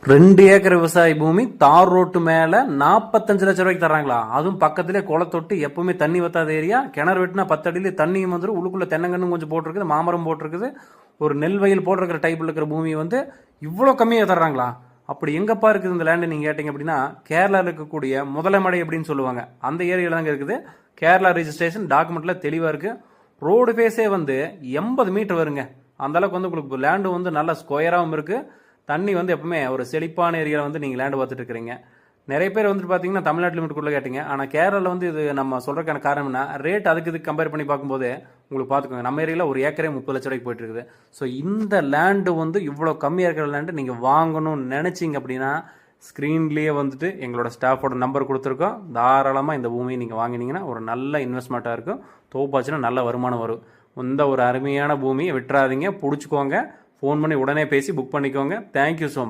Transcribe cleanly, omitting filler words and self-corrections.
2 acre விவசாய பூமி தார் ரோட்டு மேல 45 லட்சம் ரூபாய்க்கு தர்றாங்களா? அதுவும் பக்கத்திலே குளத்தொட்டு, எப்பவுமே தண்ணி வத்தாத ஏரியா. கிணறு வெட்டினா 10 அடியில தண்ணியும் வந்துடும். உள்ளுக்குள்ள தென்னங்கன்னும் கொஞ்சம் போட்டிருக்குது, மாமரம் போட்டிருக்குது. ஒரு நெல் வயல் போட்டிருக்கிற டைப்ல இருக்கிற பூமி வந்து இவ்வளோ கம்மியாக தர்றாங்களா? அப்படி எங்கப்பா இருக்குது இந்த லேண்டு நீங்க கேட்டீங்க அப்படின்னா, கேரளாவில் இருக்கக்கூடிய முதலமடை அப்படின்னு சொல்லுவாங்க, அந்த ஏரியாவில் தாங்க இருக்குது. கேரளா ரிஜிஸ்ட்ரேஷன் டாக்குமெண்ட்ல தெளிவா இருக்கு. ரோடு பேஸே வந்து 80 மீட்டர் வருங்க. அந்த அளவுக்கு வந்து உங்களுக்கு லேண்டு வந்து நல்ல ஸ்கொயராகவும் இருக்கு. தண்ணி வந்து எப்பவுமே ஒரு செழிப்பான ஏரியாவில் வந்து நீங்கள் லேண்டு பார்த்துட்டு இருக்கிறீங்க. நிறைய பேர் வந்துட்டு பார்த்தீங்கன்னா தமிழ்நாட்டு லிமிட்டுக்குள்ளே கேட்டீங்க. ஆனால் கேரளாவில் வந்து இது நம்ம சொல்கிறதுக்கான காரணம்னா ரேட் அதுக்கு இதுக்கு கம்பேர் பண்ணி பார்க்கும்போது உங்களுக்கு பார்த்துக்கோங்க, நம்ம ஏரியாவில் ஒரு ஏக்கரே 30 லட்ச ரூபாய்க்கு போயிட்டு இருக்குது. ஸோ இந்த லேண்டு வந்து இவ்வளோ கம்மியாக இருக்கிற லேண்டு நீங்கள் வாங்கணும்னு நினச்சிங்க அப்படின்னா ஸ்க்ரீன்லேயே வந்துட்டு எங்களோட ஸ்டாஃபோட நம்பர் கொடுத்துருக்கோம். தாராளமாக இந்த பூமியை நீங்கள் வாங்கினீங்கன்னா ஒரு நல்ல இன்வெஸ்ட்மெண்ட்டாக இருக்கும். தோப்பாச்சுன்னா நல்ல வருமானம் வரும். இந்த ஒரு அருமையான பூமியை விட்டுறாதீங்க, பிடிச்சிக்கோங்க. ஃபோன் பண்ணி உடனே பேசி புக் பண்ணிக்கோங்க. Thank you so much.